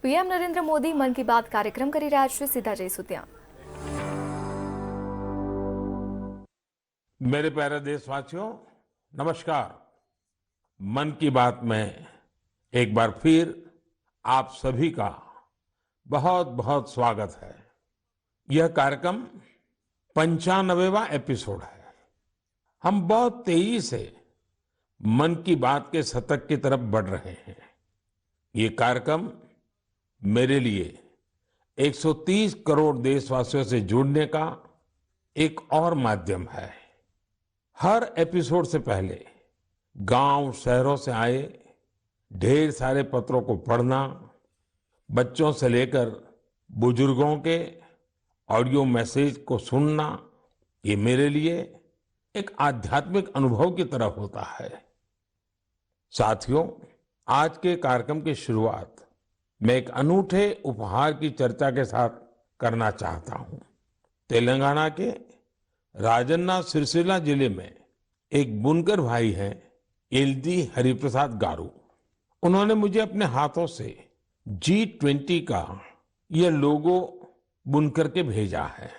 PM Narendra Modi મન की बात कार्यक्रम કરી રહ્યા છે। સીધા જઈશું ત્યાં। मेरे प्यारे देशवासियों, नमस्कार। मन की बात में एक बार फिर आप सभी का बहुत बहुत स्वागत है। यह कार्यक्रम 95वां एपिसोड है। हम बहुत तेजी से मन की बात के शतक की तरफ बढ़ रहे हैं। ये कार्यक्रम मेरे लिए 130 करोड़ देशवासियों से जुड़ने का एक और माध्यम है। हर एपिसोड से पहले गांव शहरों से आए ढेर सारे पत्रों को पढ़ना, बच्चों से लेकर बुजुर्गों के ऑडियो मैसेज को सुनना, ये मेरे लिए एक आध्यात्मिक अनुभव की तरह होता है। साथियों, आज के कार्यक्रम की शुरुआत मैं एक अनूठे उपहार की चर्चा के साथ करना चाहता हूं। तेलंगाना के राजन्ना सिरसिल्ला जिले में एक बुनकर भाई हैं, एलदी हरिप्रसाद गारू। उन्होंने मुझे अपने हाथों से G20 का यह लोगो बुनकर के भेजा है।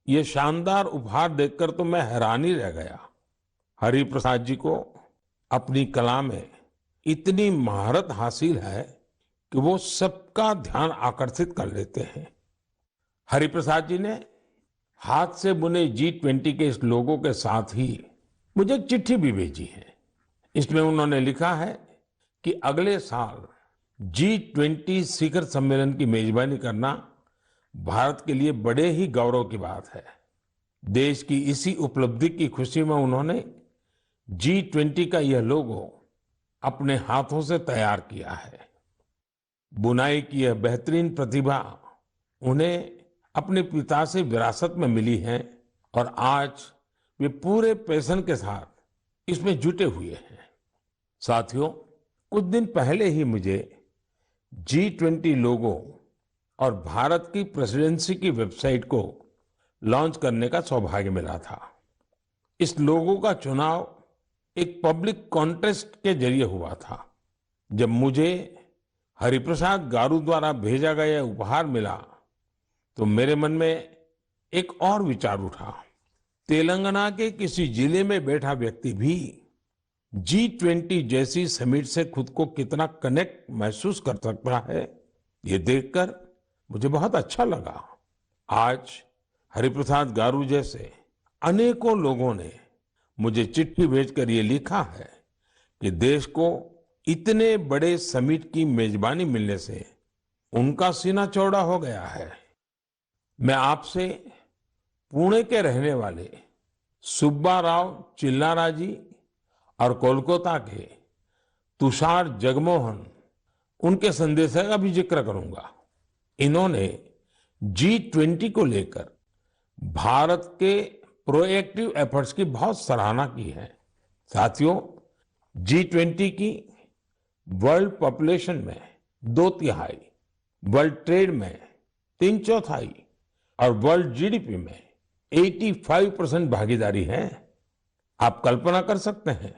यह शानदार उपहार देखकर तो मैं हैरान ही रह गया। हरिप्रसाद जी को अपनी कला में इतनी महारत हासिल है कि वो सबका ध्यान आकर्षित कर लेते हैं। हरिप्रसाद जी ने हाथ से बुने G20 के इस लोगो के साथ ही मुझे एक चिट्ठी भी भेजी है। इसमें उन्होंने लिखा है कि अगले साल G20 शिखर सम्मेलन की मेजबानी करना भारत के लिए बड़े ही गौरव की बात है। देश की इसी उपलब्धि की खुशी में उन्होंने G20 का यह लोगो अपने हाथों से तैयार किया है। बुनाई की यह बेहतरीन प्रतिभा उन्हें अपने पिता से विरासत में मिली है और आज वे पूरे पैशन के साथ इसमें जुटे हुए हैं। साथियों, कुछ दिन पहले ही मुझे G20 लोगो और भारत की प्रेसिडेंसी की वेबसाइट को लॉन्च करने का सौभाग्य मिला था। इस लोगो का चुनाव एक पब्लिक कॉन्टेस्ट के जरिए हुआ था। जब मुझे हरिप्रसाद गारू द्वारा भेजा गया उपहार मिला तो मेरे मन में एक और विचार उठा। तेलंगाना के किसी जिले में बैठा व्यक्ति भी G20 जैसी समिट से खुद को कितना कनेक्ट महसूस कर सकता है, ये देखकर मुझे बहुत अच्छा लगा। आज हरिप्रसाद गारू जैसे अनेकों लोगों ने मुझे चिट्ठी भेजकर ये लिखा है कि देश को इतने बड़े समिट की मेजबानी मिलने से उनका सीना चौड़ा हो गया है। मैं आपसे पुणे के रहने वाले सुब्बा राव चिल्लारा जी और कोलकाता के तुषार जगमोहन, उनके संदेश का भी जिक्र करूंगा। इन्होंने G20 को लेकर भारत के प्रोएक्टिव एफर्ट्स की बहुत सराहना की है। साथियों, G20 की वर्ल्ड पॉपुलेशन में 2/3, वर्ल्ड ट्रेड में 3/4 और वर्ल्ड जीडीपी में 85% भागीदारी है। आप कल्पना कर सकते हैं,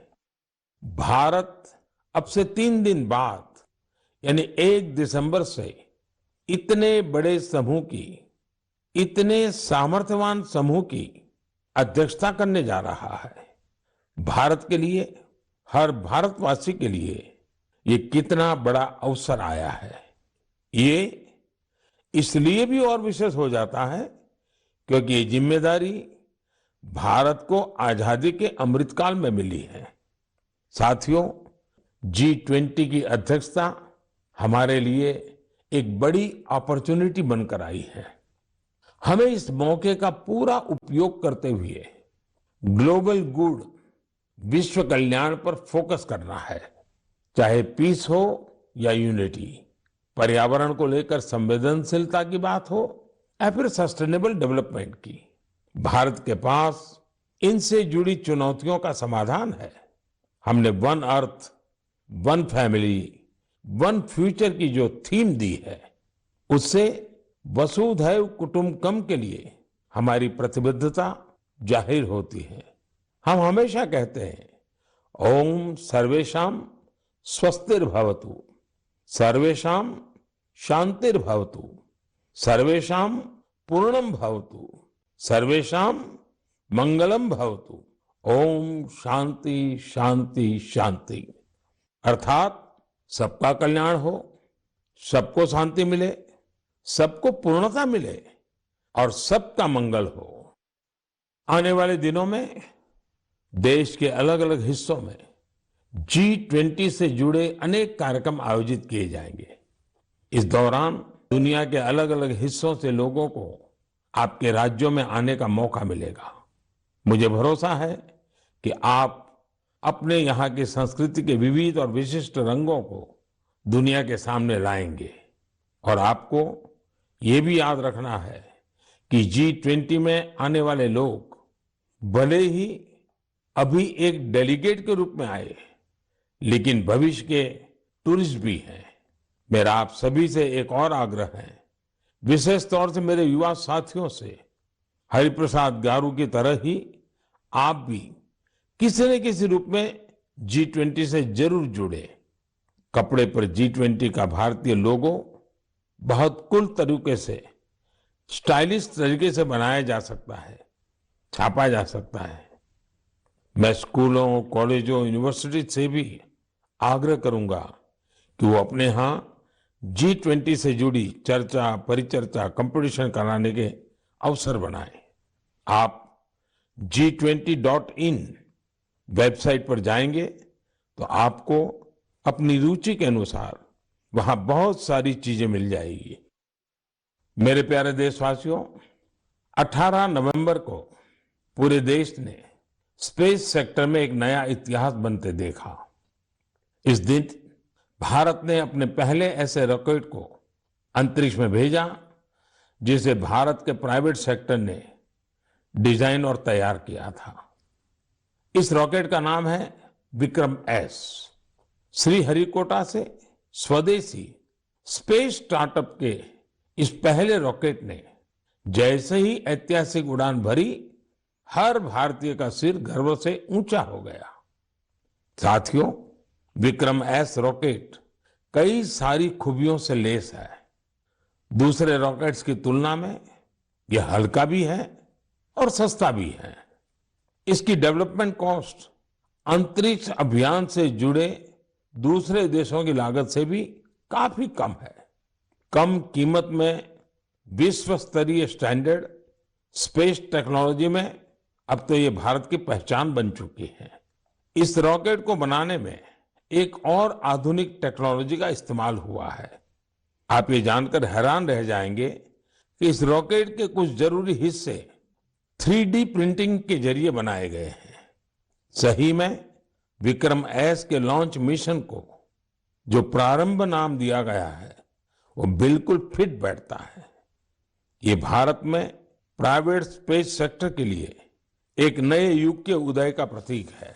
भारत अब से 3 दिन बाद यानी 1 दिसंबर से इतने बड़े समूह की, इतने सामर्थ्यवान समूह की अध्यक्षता करने जा रहा है। भारत के लिए, हर भारतवासी के लिए ये कितना बड़ा अवसर आया है। ये इसलिए भी और विशेष हो जाता है क्योंकि ये जिम्मेदारी भारत को आजादी के अमृतकाल में मिली है। साथियों, G20 की अध्यक्षता हमारे लिए एक बड़ी अपॉर्चुनिटी बनकर आई है। हमें इस मौके का पूरा उपयोग करते हुए ग्लोबल गुड, विश्व कल्याण पर फोकस करना है। चाहे पीस हो या यूनिटी, पर्यावरण को लेकर संवेदनशीलता की बात हो या फिर सस्टेनेबल डेवलपमेंट की, भारत के पास इनसे जुड़ी चुनौतियों का समाधान है। हमने one earth, one family, one future की जो थीम दी है, उससे वसुधैव कुटुंबकम के लिए हमारी प्रतिबद्धता जाहिर होती है। हम हमेशा कहते हैं, ओम सर्वेषाम स्वस्तिर्भवतु, सर्वेषाम शांतिर्भवतु, सर्वेषां पूर्णं भवतु, सर्वेषां मंगलम भवतु। ओम शांति शांति शांति। अर्थात सबका कल्याण हो, सबको शांति मिले, सबको पूर्णता मिले और सबका मंगल हो। आने वाले दिनों में देश के अलग अलग हिस्सों में G20 से जुड़े अनेक कार्यक्रम आयोजित किए जाएंगे। इस दौरान दुनिया के अलग अलग हिस्सों से लोगों को आपके राज्यों में आने का मौका मिलेगा। मुझे भरोसा है कि आप अपने यहाँ की संस्कृति के विविध और विशिष्ट रंगों को दुनिया के सामने लाएंगे। और आपको ये भी याद रखना है कि G20 में आने वाले लोग भले ही अभी एक डेलीगेट के रूप में आए, लेकिन भविष्य के टूरिस्ट भी हैं। मेरा आप सभी से एक और आग्रह है, विशेष तौर से मेरे युवा साथियों से, हरिप्रसाद गारू की तरह ही आप भी किसी न किसी रूप में G20 से जरूर जुड़े। कपड़े पर G20 का भारतीय लोगो बहुत कूल तरीके से, स्टाइलिश तरीके से बनाया जा सकता है, छापा जा सकता है। मैं स्कूलों, कॉलेजों, यूनिवर्सिटी से भी आग्रह करूंगा कि वो अपने यहाँ G20 से जुड़ी चर्चा, परिचर्चा, कंपटीशन कराने के अवसर बनाएं। आप G20.in वेबसाइट पर जाएंगे तो आपको अपनी रुचि के अनुसार वहां बहुत सारी चीजें मिल जाएगी। मेरे प्यारे देशवासियों, 18 नवंबर को पूरे देश ने स्पेस सेक्टर में एक नया इतिहास बनते देखा। इस दिन भारत ने अपने पहले ऐसे रॉकेट को अंतरिक्ष में भेजा जिसे भारत के प्राइवेट सेक्टर ने डिजाइन और तैयार किया था। इस रॉकेट का नाम है विक्रम एस। श्रीहरिकोटा से स्वदेशी स्पेस स्टार्टअप के इस पहले रॉकेट ने जैसे ही ऐतिहासिक उड़ान भरी, हर भारतीय का सिर गर्व से ऊंचा हो गया। साथियों, विक्रम एस रॉकेट कई सारी खूबियों से लेस है। दूसरे रॉकेट्स की तुलना में यह हल्का भी है और सस्ता भी है। इसकी डेवलपमेंट कॉस्ट अंतरिक्ष अभियान से जुड़े दूसरे देशों की लागत से भी काफी कम है। कम कीमत में विश्व स्तरीय स्टैंडर्ड स्पेस टेक्नोलॉजी में अब तो ये भारत की पहचान बन चुकी है। इस रॉकेट को बनाने में एक और आधुनिक टेक्नोलॉजी का इस्तेमाल हुआ है। आप ये जानकर हैरान रह जाएंगे कि इस रॉकेट के कुछ जरूरी हिस्से 3D प्रिंटिंग के जरिए बनाए गए हैं। सही में विक्रम एस के लॉन्च मिशन को जो प्रारंभ नाम दिया गया है, वो बिल्कुल फिट बैठता है। ये भारत में प्राइवेट स्पेस सेक्टर के लिए एक नए युग के उदय का प्रतीक है।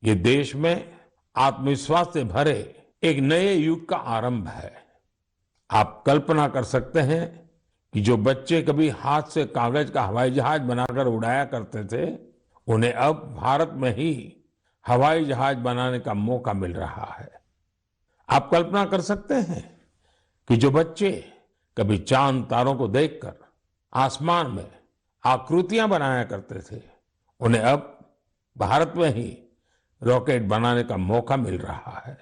ये देश में आत्मविश्वास से भरे एक नए युग का आरंभ है। आप कल्पना कर सकते हैं कि जो बच्चे कभी हाथ से कागज का हवाई जहाज बनाकर उड़ाया करते थे, उन्हें अब भारत में ही हवाई जहाज बनाने का मौका मिल रहा है। आप कल्पना कर सकते हैं कि जो बच्चे कभी चांद तारों को देखकर आसमान में आकृतियां बनाया करते थे, उन्हें अब भारत में ही रॉकेट बनाने का मौका मिल रहा है।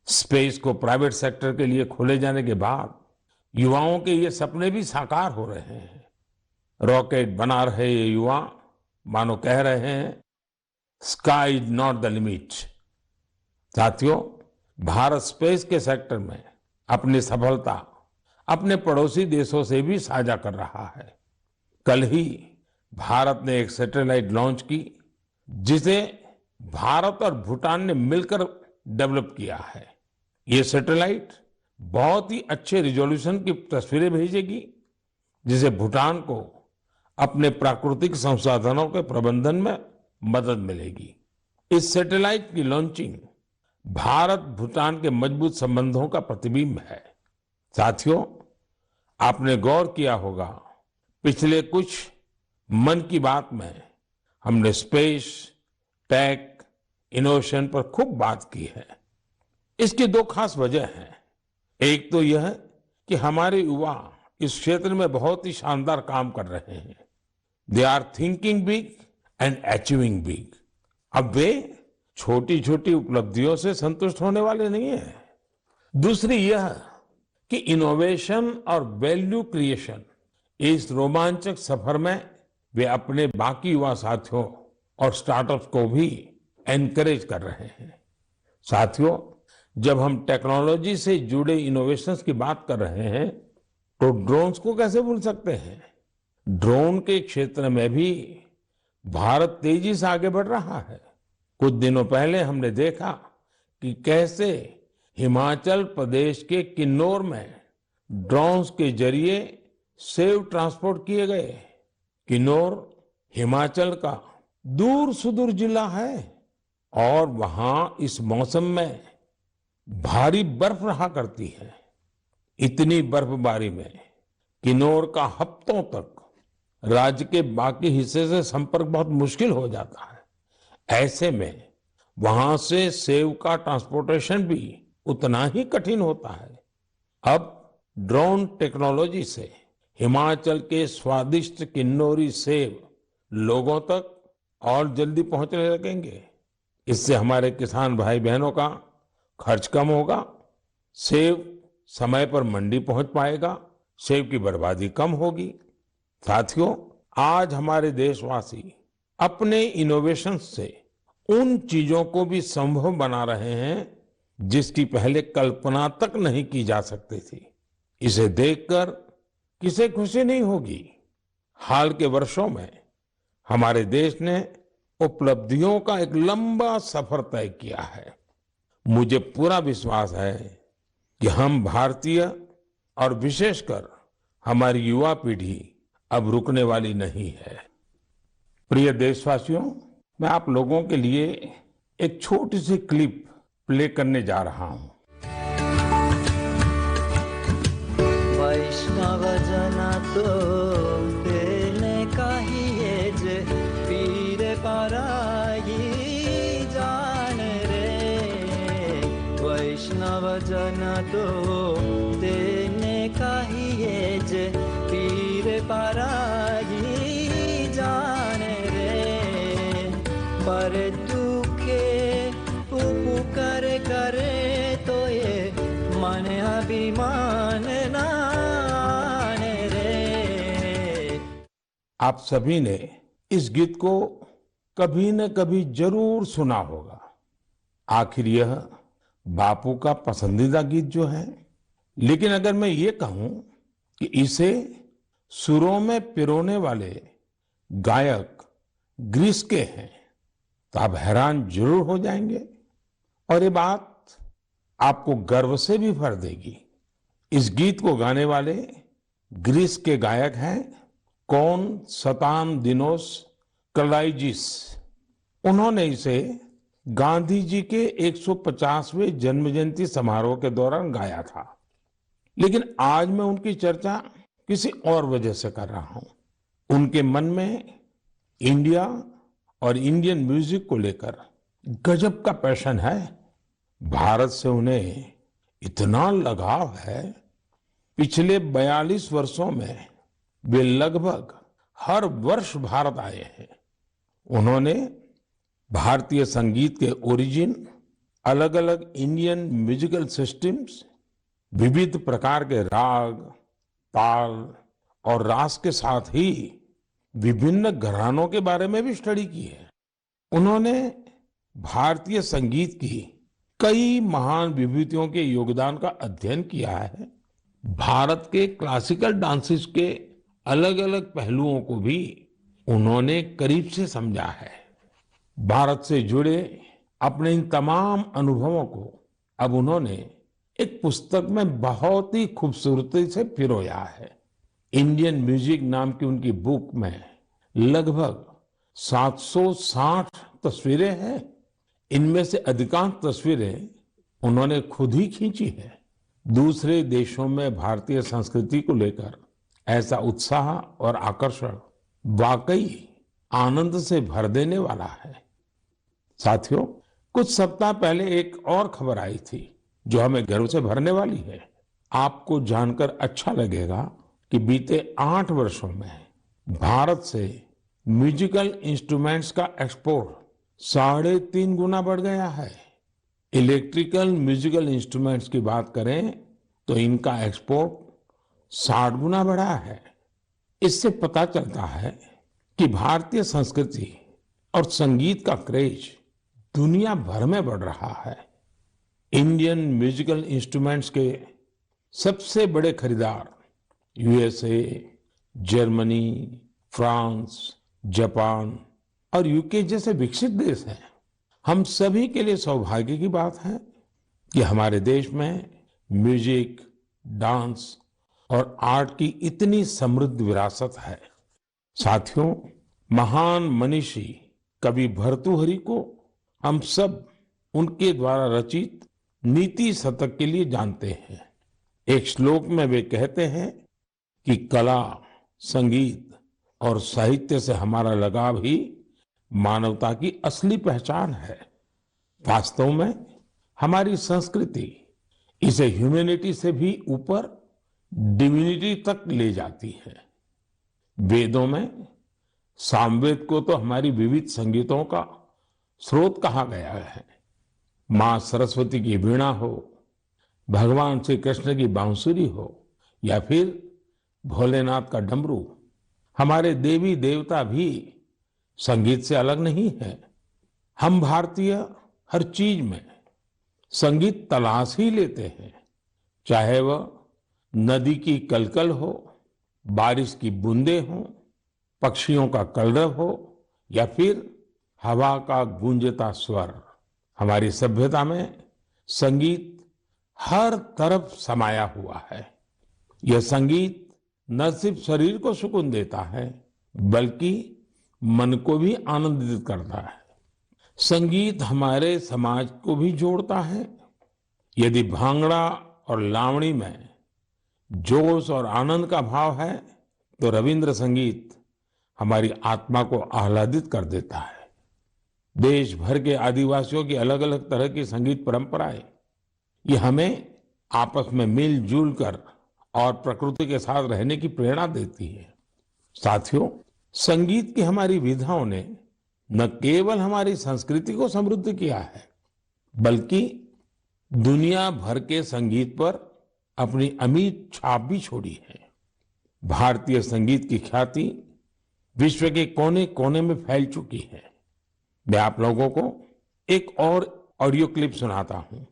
स्पेस को प्राइवेट सेक्टर के लिए खोले जाने के बाद युवाओं के ये सपने भी साकार हो रहे हैं। रॉकेट बना रहे ये युवा मानो कह रहे हैं, sky is not the limit. साथियों, भारत स्पेस के सेक्टर में अपनी सफलता अपने पड़ोसी देशों से भी साझा कर रहा है। कल ही भारत ने एक सैटेलाइट लॉन्च की जिसे भारत और भूटान ने मिलकर डेवलप किया है। ये सैटेलाइट बहुत ही अच्छे रिजोल्यूशन की तस्वीरें भेजेगी, जिसे भूटान को अपने प्राकृतिक संसाधनों के प्रबंधन में मदद मिलेगी। इस सैटेलाइट की लॉन्चिंग भारत भूटान के मजबूत संबंधों का प्रतिबिंब है। साथियों, आपने गौर किया होगा, पिछले कुछ मन की बात में हमने स्पेस, टेक, इनोवेशन पर खूब बात की है। इसकी दो खास वजह हैं। एक तो यह कि हमारे युवा इस क्षेत्र में बहुत ही शानदार काम कर रहे हैं। They are thinking big and achieving big. अब वे छोटी छोटी उपलब्धियों से संतुष्ट होने वाले नहीं हैं। दूसरी यह कि इनोवेशन और वैल्यू क्रिएशन, इस रोमांचक सफर में वे अपने बाकी युवा साथियों और स्टार्टअप्स को भी एनकरेज कर रहे हैं। साथियों, जब हम टेक्नोलॉजी से जुड़े इनोवेशंस की बात कर रहे हैं तो ड्रोन्स को कैसे भूल सकते हैं। ड्रोन के क्षेत्र में भी भारत तेजी से आगे बढ़ रहा है। कुछ दिनों पहले हमने देखा कि कैसे हिमाचल प्रदेश के किन्नौर में ड्रोन्स के जरिए सेव ट्रांसपोर्ट किए गए। किन्नौर हिमाचल का दूर सुदूर जिला है और वहां इस मौसम में भारी बर्फ रहा करती है। इतनी बर्फबारी में किन्नौर का हफ्तों तक राज्य के बाकी हिस्से से संपर्क बहुत मुश्किल हो जाता है। ऐसे में वहां से सेव का ट्रांसपोर्टेशन भी उतना ही कठिन होता है। अब ड्रोन टेक्नोलॉजी से हिमाचल के स्वादिष्ट किन्नौरी सेव लोगों तक और जल्दी पहुंचने लगेंगे। इससे हमारे किसान भाई बहनों का खर्च कम होगा, सेव समय पर मंडी पहुंच पाएगा, सेव की बर्बादी कम होगी। साथियों, आज हमारे देशवासी अपने इनोवेशन से उन चीजों को भी संभव बना रहे हैं जिसकी पहले कल्पना तक नहीं की जा सकती थी। इसे देखकर किसे खुशी नहीं होगी। हाल के वर्षों में हमारे देश ने उपलब्धियों का एक लंबा सफर तय किया है। मुझे पूरा विश्वास है कि हम भारतीय और विशेषकर हमारी युवा पीढ़ी अब रुकने वाली नहीं है। प्रिय देशवासियों, मैं आप लोगों के लिए एक छोटी सी क्लिप प्ले करने जा रहा हूं। वैष्णव जना तो तेने कहिए जे पीर पराई जान रे। वैष्णव जना तो तेने कहिए जे पीर पराई जान रे। पर दुखे उपकार करे तो ये मन अभिमान नान रे। आप सभी ने इस गीत को कभी न कभी जरूर सुना होगा। आखिर यह बापू का पसंदीदा गीत जो है। लेकिन अगर मैं ये कहूं कि इसे सुरों में पिरोने वाले गायक ग्रीस के हैं तो आप हैरान जरूर हो जाएंगे और ये बात आपको गर्व से भी भर देगी। इस गीत को गाने वाले ग्रीस के गायक हैं कोनस्तांतिनोस कलाइजिस। उन्होंने इसे गांधी जी के 150वें जन्म जयंती समारोह के दौरान गाया था। लेकिन आज मैं उनकी चर्चा किसी और वजह से कर रहा हूं। उनके मन में इंडिया और इंडियन म्यूजिक को लेकर गजब का पैशन है। भारत से उन्हें इतना लगाव है। पिछले 42 वर्षों में वे लगभग हर वर्ष भारत आए हैं। उन्होंने भारतीय संगीत के ओरिजिन, अलग अलग इंडियन म्यूजिकल सिस्टम्स, विविध प्रकार के राग, ताल और रास के साथ ही विभिन्न घरानों के बारे में भी स्टडी की है। उन्होंने भारतीय संगीत की कई महान विभूतियों के योगदान का अध्ययन किया है। भारत के क्लासिकल डांसेस के अलग अलग पहलुओं को भी उन्होंने करीब से समझा है। भारत से जुड़े अपने इन तमाम अनुभवों को अब उन्होंने एक पुस्तक में बहुत ही खूबसूरती से पिरोया है। इंडियन म्यूजिक नाम की उनकी बुक में लगभग 760 तस्वीरें हैं। इनमें से अधिकांश तस्वीरें उन्होंने खुद ही खींची है। दूसरे देशों में भारतीय संस्कृति को लेकर ऐसा उत्साह और आकर्षण वाकई आनंद से भर देने वाला है। साथियों, कुछ सप्ताह पहले एक और खबर आई थी जो हमें गर्व से भरने वाली है। आपको जानकर अच्छा लगेगा कि बीते 8 वर्षों में भारत से म्यूजिकल इंस्ट्रूमेंट्स का एक्सपोर्ट 3.5 गुना बढ़ गया है। इलेक्ट्रिकल म्यूजिकल इंस्ट्रूमेंट्स की बात करें तो इनका एक्सपोर्ट 60 गुना बढ़ा है। इससे पता चलता है कि भारतीय संस्कृति और संगीत का क्रेज दुनिया भर में बढ़ रहा है। इंडियन म्यूजिकल इंस्ट्रूमेंट्स के सबसे बड़े खरीदार यूएसए, जर्मनी, फ्रांस, जापान और यूके जैसे विकसित देश हैं। हम सभी के लिए सौभाग्य की बात है कि हमारे देश में म्यूजिक, डांस और आर्ट की इतनी समृद्ध विरासत है। साथियों, महान मनीषी कवि भर्तृहरि को हम सब उनके द्वारा रचित नीति शतक के लिए जानते हैं। एक श्लोक में वे कहते हैं कि कला, संगीत और साहित्य से हमारा लगाव ही मानवता की असली पहचान है। वास्तव में हमारी संस्कृति इसे ह्यूमैनिटी से भी ऊपर डिविनिटी तक ले जाती है। वेदों में सामवेद को तो हमारी विविध संगीतों का स्रोत कहा गया है। मां सरस्वती की वीणा हो, भगवान श्री कृष्ण की बांसुरी हो या फिर भोलेनाथ का डमरू, हमारे देवी देवता भी संगीत से अलग नहीं है। हम भारतीय हर चीज में संगीत तलाश ही लेते हैं, चाहे वह नदी की कलकल हो, बारिश की बूंदें हो, पक्षियों का कलरव हो या फिर हवा का गूंजता स्वर। हमारी सभ्यता में संगीत हर तरफ समाया हुआ है। यह संगीत न सिर्फ शरीर को सुकून देता है बल्कि मन को भी आनंदित करता है। संगीत हमारे समाज को भी जोड़ता है। यदि भांगड़ा और लावणी में जोश और आनंद का भाव है तो रविंद्र संगीत हमारी आत्मा को आह्लादित कर देता है। देश भर के आदिवासियों की अलग अलग तरह की संगीत परंपराएं ये हमें आपस में मिलजुल कर और प्रकृति के साथ रहने की प्रेरणा देती है। साथियों, संगीत की हमारी विधाओं ने न केवल हमारी संस्कृति को समृद्ध किया है बल्कि दुनिया भर के संगीत पर अपनी अमिट छाप भी छोड़ी है। भारतीय संगीत की ख्याति विश्व के कोने कोने में फैल चुकी है। मैं आप लोगों को एक और ऑडियो क्लिप सुनाता हूं।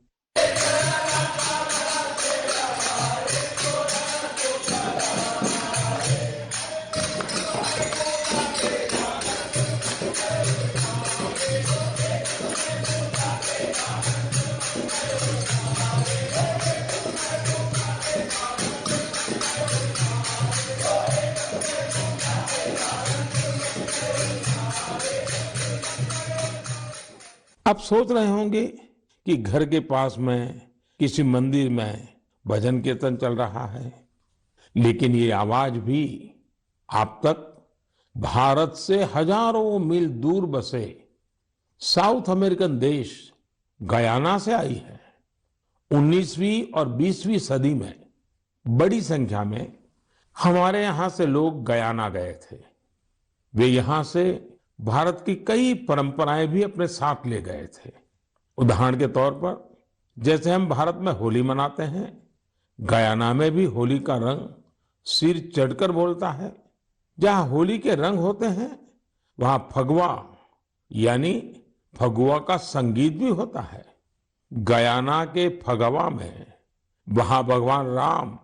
आप सोच रहे होंगे कि घर के पास में किसी मंदिर में भजन कीर्तन चल रहा है, लेकिन ये आवाज भी आप तक भारत से हजारों मील दूर बसे साउथ अमेरिकन देश गयाना से आई है। 19वीं और 20वीं सदी में बड़ी संख्या में हमारे यहां से लोग गयाना गए थे। वे यहां से भारत की कई परंपराएं भी अपने साथ ले गए थे। उदाहरण के तौर पर जैसे हम भारत में होली मनाते हैं, गयाना में भी होली का रंग सिर चढ़कर बोलता है। जहां होली के रंग होते हैं वहां फगवा यानी फगुआ का संगीत भी होता है। गयाना के फगवा में वहां भगवान राम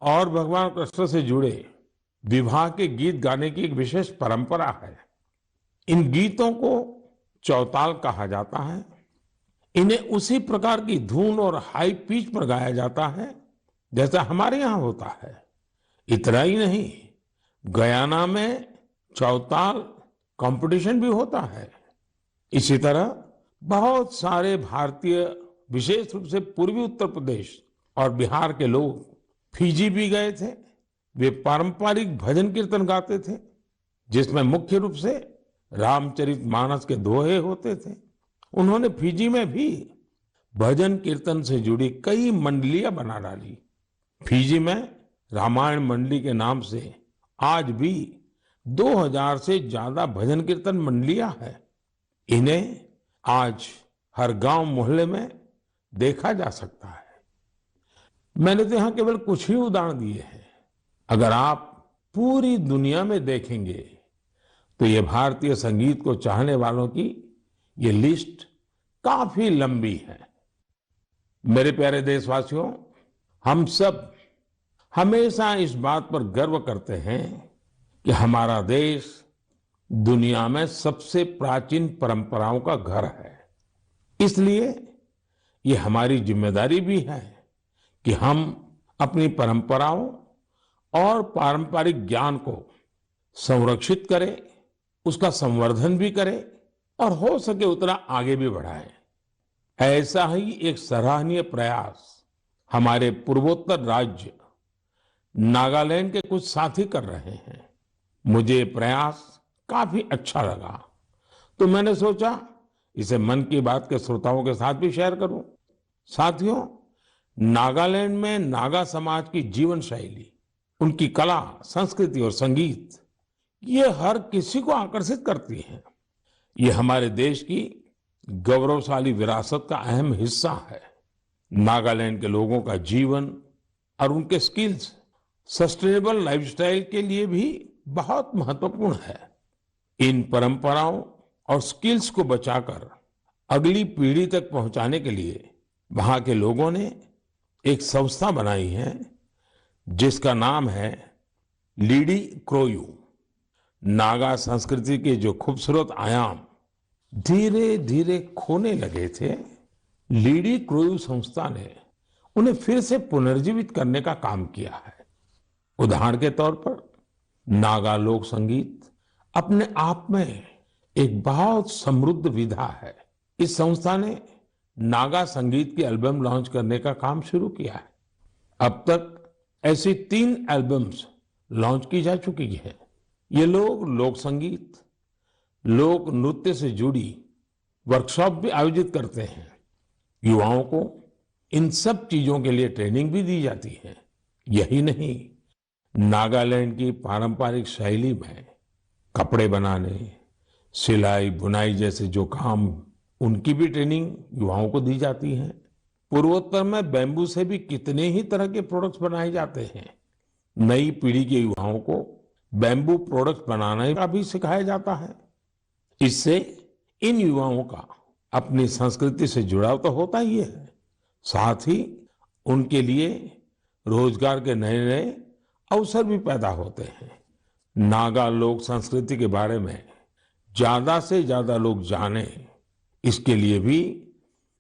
और भगवान कृष्ण से जुड़े विवाह के गीत गाने की एक विशेष परंपरा है। इन गीतों को चौताल कहा जाता है। इन्हें उसी प्रकार की धुन और हाई पिच पर गाया जाता है जैसा हमारे यहाँ होता है। इतना ही नहीं, गयाना में चौताल कंपटीशन भी होता है। इसी तरह बहुत सारे भारतीय, विशेष रूप से पूर्वी उत्तर प्रदेश और बिहार के लोग फिजी भी गए थे। वे पारंपरिक भजन कीर्तन गाते थे जिसमें मुख्य रूप से रामचरितमानस के दोहे होते थे। उन्होंने फिजी में भी भजन कीर्तन से जुड़ी कई मंडलियां बना डाली। फिजी में रामायण मंडली के नाम से आज भी 2000 से ज्यादा भजन कीर्तन मंडलियां हैं। इन्हें आज हर गांव मोहल्ले में देखा जा सकता है। मैंने तो यहाँ केवल कुछ ही उदाहरण दिए हैं। अगर आप पूरी दुनिया में देखेंगे तो ये भारतीय संगीत को चाहने वालों की ये लिस्ट काफी लंबी है। मेरे प्यारे देशवासियों, हम सब हमेशा इस बात पर गर्व करते हैं कि हमारा देश दुनिया में सबसे प्राचीन परंपराओं का घर है। इसलिए ये हमारी जिम्मेदारी भी है कि हम अपनी परंपराओं और पारंपरिक ज्ञान को संरक्षित करें, उसका संवर्धन भी करें और हो सके उतना आगे भी बढ़ाएं। ऐसा ही एक सराहनीय प्रयास हमारे पूर्वोत्तर राज्य नागालैंड के कुछ साथी कर रहे हैं। मुझे ये प्रयास काफी अच्छा लगा, तो मैंने सोचा इसे मन की बात के श्रोताओं के साथ भी शेयर करूं। साथियों, नागालैंड में नागा समाज की जीवन शैली, उनकी कला, संस्कृति और संगीत, ये हर किसी को आकर्षित करती है। ये हमारे देश की गौरवशाली विरासत का अहम हिस्सा है। नागालैंड के लोगों का जीवन और उनके स्किल्स सस्टेनेबल लाइफस्टाइल के लिए भी बहुत महत्वपूर्ण है। इन परंपराओं और स्किल्स को बचाकर अगली पीढ़ी तक पहुंचाने के लिए वहां के लोगों ने एक संस्था बनाई है जिसका नाम है लीडी क्रोयू। नागा संस्कृति के जो खूबसूरत आयाम धीरे धीरे खोने लगे थे, लीडी क्रोयू संस्था ने उन्हें फिर से पुनर्जीवित करने का काम किया है। उदाहरण के तौर पर नागा लोक संगीत अपने आप में एक बहुत समृद्ध विधा है। इस संस्था ने नागा संगीत की एल्बम लॉन्च करने का काम शुरू किया है। अब तक ऐसी 3 एल्बम्स लॉन्च की जा चुकी है। ये लोग लोक संगीत, लोक नृत्य से जुड़ी वर्कशॉप भी आयोजित करते हैं। युवाओं को इन सब चीजों के लिए ट्रेनिंग भी दी जाती है। यही नहीं, नागालैंड की पारंपरिक शैली में कपड़े बनाने, सिलाई, बुनाई जैसे जो काम, उनकी भी ट्रेनिंग युवाओं को दी जाती है। पूर्वोत्तर में बैम्बू से भी कितने ही तरह के प्रोडक्ट्स बनाए जाते हैं। नई पीढ़ी के युवाओं को बैम्बू प्रोडक्ट्स बनाने का भी सिखाया जाता है। इससे इन युवाओं का अपनी संस्कृति से जुड़ाव तो होता ही है, साथ ही उनके लिए रोजगार के नए नए अवसर भी पैदा होते हैं। नागा लोक संस्कृति के बारे में ज्यादा से ज्यादा लोग जाने, इसके लिए भी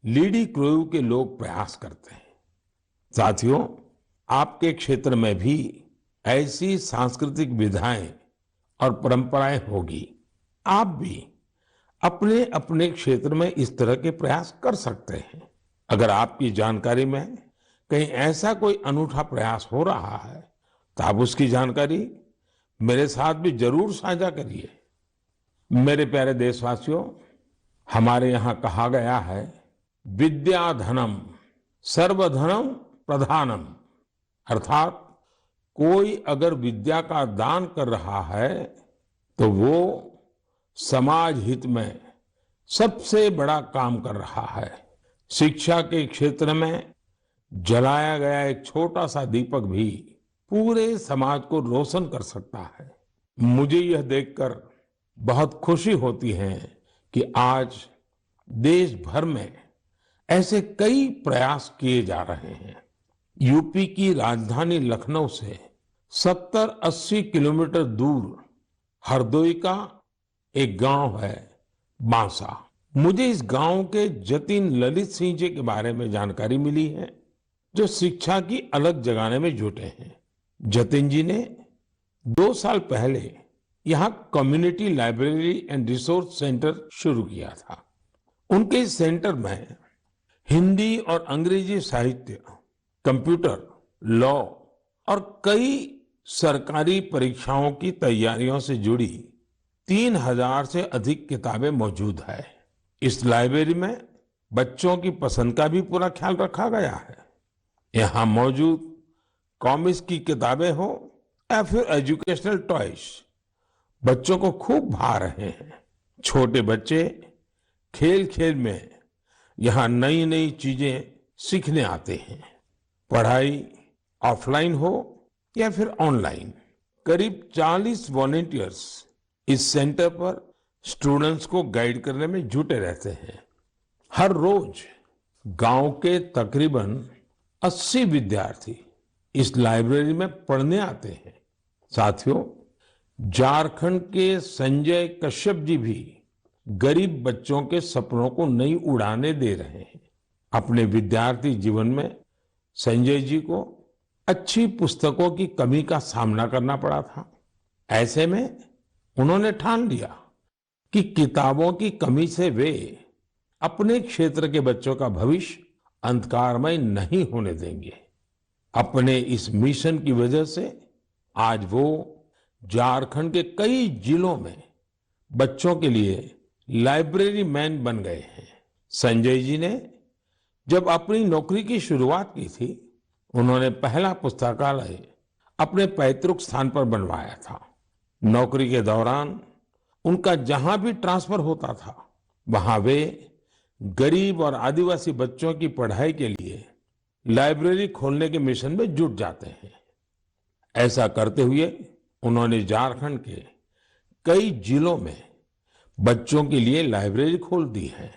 लीडी क्रोयू के लोग प्रयास करते हैं। साथियों, आपके क्षेत्र में भी ऐसी सांस्कृतिक विधाएं और परंपराएं होगी। आप भी अपने अपने क्षेत्र में इस तरह के प्रयास कर सकते हैं। अगर आपकी जानकारी में कहीं ऐसा कोई अनूठा प्रयास हो रहा है तो आप उसकी जानकारी मेरे साथ भी जरूर साझा करिए। मेरे प्यारे देशवासियों, हमारे यहाँ कहा गया है, विद्या धनम सर्वधनम प्रधानम, अर्थात कोई अगर विद्या का दान कर रहा है तो वो समाज हित में सबसे बड़ा काम कर रहा है। शिक्षा के क्षेत्र में जलाया गया एक छोटा सा दीपक भी पूरे समाज को रोशन कर सकता है। मुझे यह देखकर बहुत खुशी होती है कि आज देश भर में ऐसे कई प्रयास किए जा रहे हैं। यूपी की राजधानी लखनऊ से 70-80 किलोमीटर दूर हरदोई का एक गांव है बांसा। मुझे इस गांव के जतिन ललित सिंह जी के बारे में जानकारी मिली है, जो शिक्षा की अलग जगाने में जुटे हैं। जतिन जी ने 2 साल पहले यहाँ community library and resource centre शुरू किया था। उनके इस सेंटर में हिंदी और अंग्रेजी साहित्य, कंप्यूटर, लॉ और कई सरकारी परीक्षाओं की तैयारियों से जुड़ी 3000 से अधिक किताबें मौजूद है। इस लाइब्रेरी में बच्चों की पसंद का भी पूरा ख्याल रखा गया है। यहाँ मौजूद कॉमिक्स की किताबें हो या फिर एजुकेशनल टॉयज, बच्चों को खूब भा रहे हैं। छोटे बच्चे खेल खेल में यहाँ नई नई चीजें सीखने आते हैं। पढ़ाई ऑफलाइन हो या फिर ऑनलाइन, करीब 40 वॉलेंटियर्स इस सेंटर पर स्टूडेंट्स को गाइड करने में जुटे रहते हैं। हर रोज गांव के तकरीबन 80 विद्यार्थी इस लाइब्रेरी में पढ़ने आते हैं। साथियों, झारखंड के संजय कश्यप जी भी गरीब बच्चों के सपनों को नई उड़ानें दे रहे हैं। अपने विद्यार्थी जीवन में संजय जी को अच्छी पुस्तकों की कमी का सामना करना पड़ा था। ऐसे में उन्होंने ठान लिया कि किताबों की कमी से वे अपने क्षेत्र के बच्चों का भविष्य अंधकारमय नहीं होने देंगे। अपने इस मिशन की वजह से आज वो झारखंड के कई जिलों में बच्चों के लिए लाइब्रेरी मैन बन गए हैं। संजय जी ने जब अपनी नौकरी की शुरुआत की थी, उन्होंने पहला पुस्तकालय अपने पैतृक स्थान पर बनवाया था। नौकरी के दौरान उनका जहां भी ट्रांसफर होता था, वहां वे गरीब और आदिवासी बच्चों की पढ़ाई के लिए लाइब्रेरी खोलने के मिशन में जुट जाते हैं। ऐसा करते हुए उन्होंने झारखंड के कई जिलों में बच्चों के लिए लाइब्रेरी खोल दी है।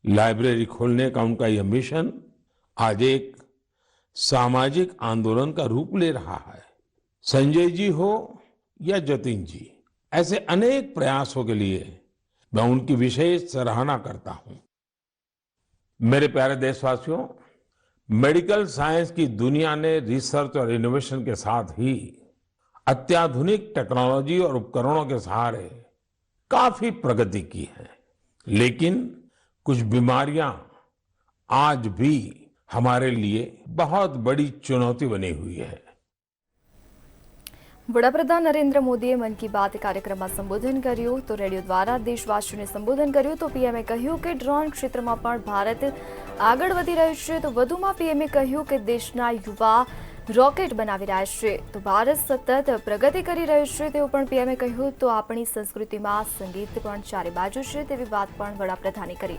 लाइब्रेरी खोलने का उनका यह मिशन आज एक सामाजिक आंदोलन का रूप ले रहा है। संजय जी हो या जतिन जी, ऐसे अनेक प्रयासों के लिए मैं उनकी विशेष सराहना करता हूं। मेरे प्यारे देशवासियों, मेडिकल साइंस की दुनिया ने रिसर्च और इनोवेशन के साथ ही अत्याधुनिक टेक्नोलॉजी और उपकरणों के सहारे काफी प्रगति की है, लेकिन कुछ बीमारियां आज भी हमारे लिए बहुत बड़ी चुनौती बनी हुई है। વડાપ્રધાન નરેન્દ્ર મોદીએ મન કી બાત કાર્યક્રમમાં સંબોધન કર્યું તો રેડિયો દ્વારા દેશવાસીઓને સંબોધન કર્યું તો પીએમએ કહ્યું કે ડ્રોન ક્ષેત્રમાં પણ ભારત આગળ વધી રહ્યું છે। તો વધુમાં પીએમએ કહ્યું કે દેશના યુવા રોકેટ બનાવી રહ્યા છે, તો ભારત સતત પ્રગતિ કરી રહ્યું છે તેવું પણ પીએમએ કહ્યું। તો આપણી સંસ્કૃતિમાં સંગીત પણ ચારે બાજુ છે તેવી વાત પણ વડાપ્રધાને કરી।